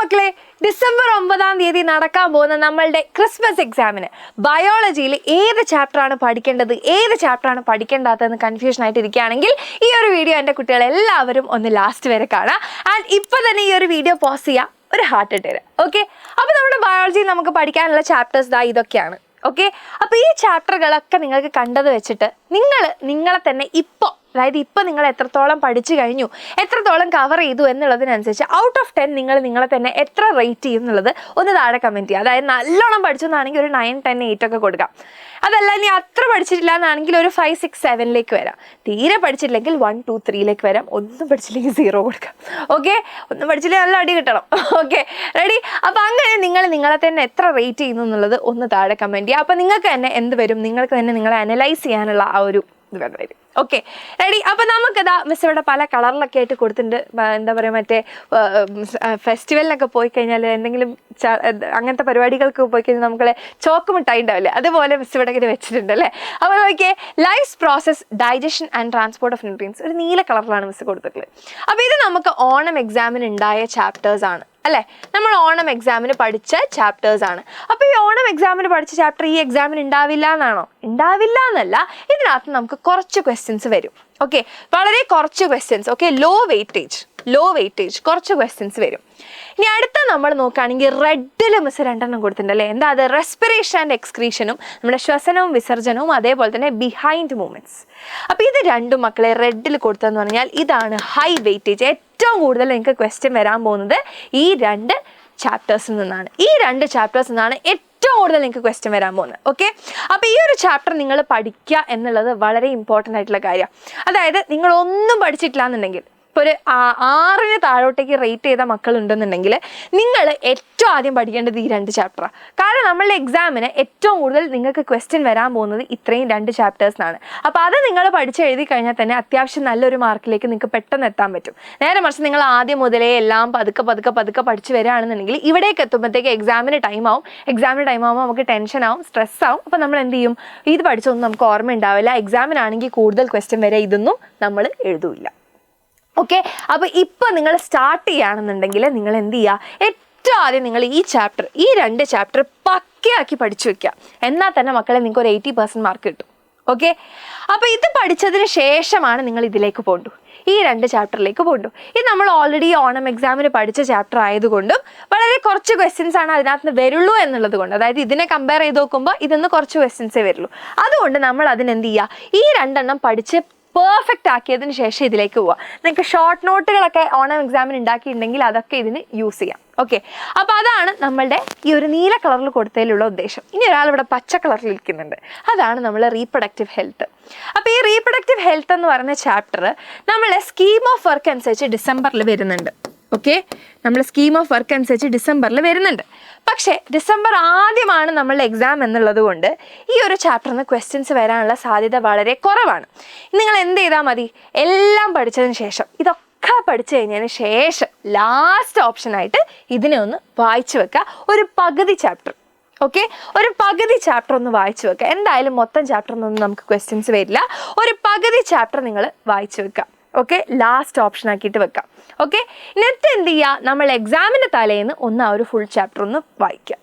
മക്കളെ, ഡിസംബർ 9 നടക്കാൻ പോകുന്ന നമ്മളുടെ ക്രിസ്മസ് എക്സാമിന് ബയോളജിയിൽ ഏത് ചാപ്റ്ററാണ് പഠിക്കേണ്ടത്, ഏത് ചാപ്റ്ററാണ് പഠിക്കേണ്ടാത്തതെന്ന് കൺഫ്യൂഷൻ ആയിട്ട് ഇരിക്കുകയാണെങ്കിൽ ഈ ഒരു വീഡിയോ എൻ്റെ കുട്ടികളെല്ലാവരും ഒന്ന് ലാസ്റ്റ് വരെ കാണാം. ആൻഡ് ഇപ്പോൾ തന്നെ ഈ ഒരു വീഡിയോ പോസ് ചെയ്യുക, ഒരു ഹാർട്ട് ഇട്ട് തരാം. ഓക്കെ, അപ്പോൾ നമ്മുടെ ബയോളജി നമുക്ക് പഠിക്കാനുള്ള ചാപ്റ്റേഴ്സ് ഇതൊക്കെയാണ്. ഓക്കെ, അപ്പോൾ ഈ ചാപ്റ്ററുകളൊക്കെ നിങ്ങൾക്ക് കണ്ടത് വെച്ചിട്ട് നിങ്ങളെ തന്നെ അതായത് ഇപ്പം നിങ്ങൾ എത്രത്തോളം പഠിച്ചു കഴിഞ്ഞു, എത്രത്തോളം കവർ ചെയ്തു എന്നുള്ളതിനനുസരിച്ച് ഔട്ട് ഓഫ് 10 നിങ്ങളെ തന്നെ എത്ര റേറ്റ് ചെയ്യും എന്നുള്ളത് ഒന്ന് താഴെ കമൻറ്റ് ചെയ്യുക. അതായത് നല്ലോണം പഠിച്ചു എന്നാണെങ്കിൽ ഒരു 9, 10, 8 ഒക്കെ കൊടുക്കാം. അതല്ല ഇനി അത്ര പഠിച്ചിട്ടില്ല എന്നാണെങ്കിൽ ഒരു 5, 6, 7 വരാം. തീരെ പഠിച്ചിട്ടില്ലെങ്കിൽ 1, 2, 3 വരാം. ഒന്നും പഠിച്ചില്ലെങ്കിൽ 0 കൊടുക്കാം. ഓക്കെ, ഒന്നും പഠിച്ചില്ലെങ്കിൽ നല്ല അടി കിട്ടണം. Okay, ready? അപ്പം അങ്ങനെ നിങ്ങളെ തന്നെ എത്ര റേറ്റ് ചെയ്യുന്നു എന്നുള്ളത് ഒന്ന് താഴെ കമൻറ്റ് ചെയ്യുക. അപ്പം നിങ്ങൾക്ക് തന്നെ എന്ത് വരും, നിങ്ങൾക്ക് തന്നെ നിങ്ങളെ അനലൈസ് ചെയ്യാനുള്ള ആ ഒരു ഇത് വരും. Okay, ready? അപ്പം നമുക്കിതാ മിസ് ഇവിടെ പല കളറിലൊക്കെ ആയിട്ട് കൊടുത്തിട്ടുണ്ട്. എന്താ പറയുക, മറ്റേ ഫെസ്റ്റിവലിനൊക്കെ പോയി കഴിഞ്ഞാൽ എന്തെങ്കിലും അങ്ങനത്തെ പരിപാടികൾക്ക് പോയി കഴിഞ്ഞാൽ നമുക്ക് ചോക്ക് മിഠായി ഉണ്ടാവില്ലേ, അതുപോലെ മിസ് ഇവിടെ ഇങ്ങനെ വെച്ചിട്ടുണ്ട് അല്ലേ. അപ്പോൾ നോക്കിയേ, life process, digestion and transport of nutrients, ഒരു നീല കളറിലാണ് മിസ് കൊടുത്തിട്ടുള്ളത്. അപ്പോൾ ഇത് നമുക്ക് ഓണം എക്സാമിന് ഉണ്ടായ ചാപ്റ്റേഴ്സ് ആണ് അല്ലേ, നമ്മൾ ഓണം എക്സാമിന് പഠിച്ച ചാപ്റ്റേഴ്സ് ആണ്. അപ്പോൾ ഈ ഓണം എക്സാമിന് പഠിച്ച ചാപ്റ്റർ ഈ എക്സാമിന് ഉണ്ടാവില്ല എന്നാണോ? ഉണ്ടാവില്ല എന്നല്ല, ഇതിനകത്ത് നമുക്ക് കുറച്ച് ക്വസ്റ്റ്യൻസ് വരും. ഓക്കെ, വളരെ കുറച്ച് ക്വസ്റ്റ്യൻസ്. ഓക്കെ, ലോ വെയിറ്റേജ് കുറച്ച് ക്വസ്റ്റ്യൻസ് വരും. ഇനി അടുത്ത നമ്മൾ നോക്കുകയാണെങ്കിൽ റെഡിൽ മിസ് 2 കൊടുത്തിട്ടുണ്ട് അല്ലേ. എന്താ അത്? റെസ്പിറേഷൻ ആൻഡ് എക്സ്ക്രീഷനും നമ്മുടെ ശ്വസനവും വിസർജനവും അതേപോലെ തന്നെ ബിഹൈൻഡ് മൂവ്മെന്റ്സ്. അപ്പോൾ ഇത് രണ്ടും മക്കളെ റെഡിൽ കൊടുത്തതെന്ന് പറഞ്ഞാൽ ഇതാണ് ഹൈ വെയിറ്റേജ്. ഏറ്റവും കൂടുതൽ നിങ്ങൾക്ക് ക്വസ്റ്റ്യൻ വരാൻ പോകുന്നത് ഈ 2 ചാപ്റ്റേഴ്സിൽ നിന്നാണ്. ഏറ്റവും കൂടുതൽ നിങ്ങൾക്ക് ക്വസ്റ്റ്യൻ വരാൻ പോകുന്നത്. ഓക്കെ, അപ്പോൾ ഈ ഒരു ചാപ്റ്റർ നിങ്ങൾ പഠിക്കുക എന്നുള്ളത് വളരെ ഇമ്പോർട്ടൻ്റ് ആയിട്ടുള്ള കാര്യമാണ്. അതായത് നിങ്ങളൊന്നും പഠിച്ചിട്ടില്ല എന്നുണ്ടെങ്കിൽ, ഇപ്പോൾ ഒരു 6 താഴോട്ടേക്ക് റേറ്റ് ചെയ്ത മക്കളുണ്ടെന്നുണ്ടെങ്കിൽ നിങ്ങൾ ഏറ്റവും ആദ്യം പഠിക്കേണ്ടത് ഈ 2 ചാപ്റ്ററാണ്. കാരണം നമ്മളുടെ എക്സാമിന് ഏറ്റവും കൂടുതൽ നിങ്ങൾക്ക് ക്വസ്റ്റ്യൻ വരാൻ പോകുന്നത് ഇത്രയും 2 ചാപ്റ്റേഴ്സിനാണ്. അപ്പോൾ അത് നിങ്ങൾ പഠിച്ചെഴുതി കഴിഞ്ഞാൽ തന്നെ അത്യാവശ്യം നല്ലൊരു മാർക്കിലേക്ക് നിങ്ങൾക്ക് പെട്ടെന്ന് എത്താൻ പറ്റും. നേരെ മറിച്ച് നിങ്ങൾ ആദ്യം മുതലേ എല്ലാം പതുക്കെ പഠിച്ച് വരികയാണെന്നുണ്ടെങ്കിൽ ഇവിടേക്ക് എത്തുമ്പോഴത്തേക്ക് എക്സാമിന് ടൈം ആകുമ്പോൾ നമുക്ക് ടെൻഷനാവും, സ്ട്രെസ്സാവും. അപ്പോൾ നമ്മൾ എന്ത് ചെയ്യും? ഇത് പഠിച്ചൊന്നും നമുക്ക് ഓർമ്മ ഉണ്ടാവില്ല. എക്സാമിനാണെങ്കിൽ കൂടുതൽ ക്വസ്റ്റ്യൻ വരെ ഇതൊന്നും നമ്മൾ എഴുതൂല്ല. ഓക്കെ, അപ്പോൾ ഇപ്പോൾ നിങ്ങൾ സ്റ്റാർട്ട് ചെയ്യുകയാണെന്നുണ്ടെങ്കിൽ നിങ്ങൾ എന്ത് ചെയ്യുക? ഏറ്റവും ആദ്യം നിങ്ങൾ ഈ 2 ചാപ്റ്റർ പക്കയാക്കി പഠിച്ചു വെക്കുക. എന്നാൽ തന്നെ മക്കളെ നിങ്ങൾക്ക് ഒരു 80% മാർക്ക് കിട്ടും. ഓക്കെ, അപ്പോൾ ഇത് പഠിച്ചതിന് ശേഷമാണ് നിങ്ങൾ ഇതിലേക്ക് പോകണ്ടു, ഈ 2 ചാപ്റ്ററിലേക്ക് പോകണ്ടു. ഇത് നമ്മൾ ഓൾറെഡി ഓണം എക്സാമിന് പഠിച്ച ചാപ്റ്റർ ആയതുകൊണ്ടും വളരെ കുറച്ച് ക്വസ്റ്റ്യൻസ് ആണ് അതിനകത്ത് നിന്ന് വരുള്ളൂ എന്നുള്ളത് കൊണ്ട്, അതായത് ഇതിനെ കമ്പയർ ചെയ്ത് നോക്കുമ്പോൾ ഇതിന്ന് കുറച്ച് ക്വസ്റ്റ്യൻസേ വരുള്ളൂ. അതുകൊണ്ട് നമ്മൾ അതിനെന്ത് ചെയ്യുക? ഈ 2 പഠിച്ച് പെർഫെക്റ്റ് ആക്കിയതിന് ശേഷം ഇതിലേക്ക് പോവുക. നിങ്ങൾക്ക് ഷോർട്ട് നോട്ടുകളൊക്കെ ഓണം എക്സാമിന് ഉണ്ടാക്കിയിട്ടുണ്ടെങ്കിൽ അതൊക്കെ ഇതിന് യൂസ് ചെയ്യാം. ഓക്കെ, അപ്പോൾ അതാണ് നമ്മളുടെ ഈ ഒരു നീല കളറിൽ കൊടുത്തതിലുള്ള ഉദ്ദേശം. ഇനി ഒരാൾ ഇവിടെ പച്ച കളറിൽ ഇരിക്കുന്നുണ്ട്, അതാണ് നമ്മൾ റീപ്രൊഡക്റ്റീവ് ഹെൽത്ത്. അപ്പോൾ ഈ റീപ്രൊഡക്റ്റീവ് ഹെൽത്ത് എന്ന് പറയുന്ന ചാപ്റ്റർ നമ്മളെ സ്കീം ഓഫ് വർക്ക് അനുസരിച്ച് ഡിസംബറിൽ വരുന്നുണ്ട്. ഓക്കെ, നമ്മൾ സ്കീം ഓഫ് വർക്ക് അനുസരിച്ച് ഡിസംബറിൽ വരുന്നുണ്ട്. പക്ഷേ ഡിസംബർ ആദ്യമാണ് നമ്മളുടെ എക്സാം എന്നുള്ളത് കൊണ്ട് ഈ ഒരു ചാപ്റ്ററിൽ നിന്ന് ക്വസ്റ്റ്യൻസ് വരാനുള്ള സാധ്യത വളരെ കുറവാണ്. നിങ്ങൾ എന്ത് ചെയ്താൽ മതി? എല്ലാം പഠിച്ചതിന് ശേഷം, ഇതൊക്കെ പഠിച്ചു കഴിഞ്ഞതിന് ശേഷം ലാസ്റ്റ് ഓപ്ഷനായിട്ട് ഇതിനെ ഒന്ന് വായിച്ചു വെക്കുക, ഒരു പകുതി ചാപ്റ്റർ. ഓക്കെ, ഒരു പകുതി ചാപ്റ്റർ ഒന്ന് വായിച്ചു വെക്കുക. എന്തായാലും മൊത്തം ചാപ്റ്ററിനൊന്നും നമുക്ക് ക്വസ്റ്റ്യൻസ് വരില്ല. ഒരു പകുതി ചാപ്റ്റർ നിങ്ങൾ വായിച്ചു വെക്കുക. ഓക്കെ, ലാസ്റ്റ് ഓപ്ഷൻ ആക്കിയിട്ട് വെക്കാം. ഓക്കെ, എന്നിട്ട് എന്ത് ചെയ്യുക? നമ്മൾ എക്സാമിൻ്റെ തലേന്ന് ഒന്ന് ആ ഒരു ഫുൾ ചാപ്റ്റർ ഒന്ന് വായിക്കുക.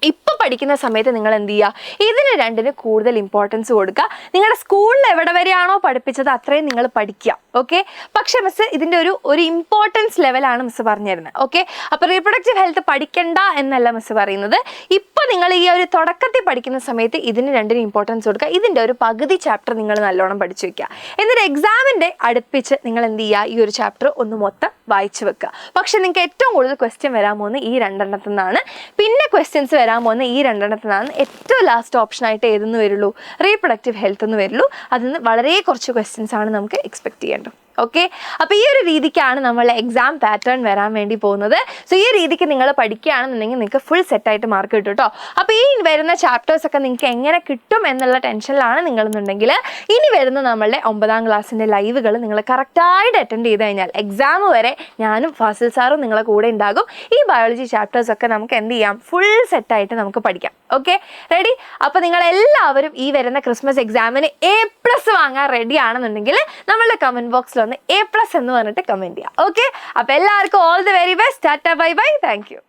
ഇപ്പം പഠിക്കുന്ന സമയത്ത് നിങ്ങൾ എന്ത് ചെയ്യുക? ഇതിന് 2 കൂടുതൽ ഇമ്പോർട്ടൻസ് കൊടുക്കുക. നിങ്ങളുടെ സ്കൂളിൽ എവിടെ വരെയാണോ പഠിപ്പിച്ചത് അത്രയും നിങ്ങൾ പഠിക്കുക. ഓക്കെ, പക്ഷേ മിസ് ഇതിൻ്റെ ഒരു ഇമ്പോർട്ടൻസ് ലെവലാണ് മിസ് പറഞ്ഞു തരുന്നത്. ഓക്കെ, അപ്പോൾ റീപ്രൊഡക്റ്റീവ് ഹെൽത്ത് പഠിക്കണ്ട എന്നല്ല മിസ് പറയുന്നത്. ഇപ്പോൾ നിങ്ങൾ ഈ ഒരു തുടക്കത്തിൽ പഠിക്കുന്ന സമയത്ത് ഇതിന് 2 ഇമ്പോർട്ടൻസ് കൊടുക്കുക. ഇതിൻ്റെ ഒരു പകുതി ചാപ്റ്റർ നിങ്ങൾ നല്ലോണം പഠിച്ചു വയ്ക്കുക. എന്നിട്ട് എക്സാമിൻ്റെ അടുപ്പിച്ച് നിങ്ങൾ എന്ത് ചെയ്യുക? ഈ ഒരു ചാപ്റ്റർ ഒന്ന് മൊത്തം വായിച്ചു വെക്കുക. പക്ഷേ നിങ്ങൾക്ക് ഏറ്റവും കൂടുതൽ ക്വസ്റ്റ്യൻ വരാൻ പോകുന്നത് ഈ 2 നിന്നാണ്. പിന്നെ ക്വസ്റ്റ്യൻസ് വരാൻ പോകുന്ന ഈ 2 നിന്നാണ്. ഏറ്റവും ലാസ്റ്റ് ഓപ്ഷനായിട്ട് ഏതെന്ന് വരുള്ളൂ? റീപ്രൊഡക്റ്റീവ് ഹെൽത്ത് എന്ന് വരുള്ളൂ. അതിൽ നിന്ന് വളരെ കുറച്ച് ക്വസ്റ്റ്യൻസ് ആണ് നമുക്ക് എക്സ്പെക്ട് ചെയ്യേണ്ടത്. ഓക്കെ, അപ്പോൾ ഈ ഒരു രീതിക്കാണ് നമ്മളെ എക്സാം പാറ്റേൺ വരാൻ വേണ്ടി പോകുന്നത്. സോ ഈ രീതിക്ക് നിങ്ങൾ പഠിക്കുകയാണെന്നുണ്ടെങ്കിൽ നിങ്ങൾക്ക് ഫുൾ സെറ്റായിട്ട് മാർക്ക് കിട്ടും കേട്ടോ. അപ്പോൾ ഈ വരുന്ന ചാപ്റ്റേഴ്സൊക്കെ നിങ്ങൾക്ക് എങ്ങനെ കിട്ടും എന്നുള്ള ടെൻഷനിലാണ് നിങ്ങളെന്നുണ്ടെങ്കിൽ ഇനി വരുന്ന നമ്മളുടെ 9ാം ക്ലാസ്സിൻ്റെ ലൈവുകൾ നിങ്ങൾ കറക്റ്റായിട്ട് അറ്റൻഡ് ചെയ്ത് കഴിഞ്ഞാൽ എക്സാം വരെ ഞാനും ഫാസിൽ സാറും നിങ്ങളെ കൂടെ ഉണ്ടാകും. ഈ ബയോളജി ചാപ്റ്റേഴ്സൊക്കെ നമുക്ക് എന്ത് ചെയ്യാം? ഫുൾ സെറ്റായിട്ട് നമുക്ക് പഠിക്കാം. Okay, ready? അപ്പോൾ നിങ്ങൾ എല്ലാവരും ഈ വരുന്ന ക്രിസ്മസ് എക്സാമിന് A+ വാങ്ങാൻ റെഡി ആണെന്നുണ്ടെങ്കിൽ നമ്മളുടെ കമന്റ് ബോക്സിൽ ഒന്ന് A+ എന്ന് പറഞ്ഞിട്ട് കമന്റ് ചെയ്യാം. ഓക്കെ, അപ്പോൾ എല്ലാവർക്കും all the very best. Tata, bye bye, thank you.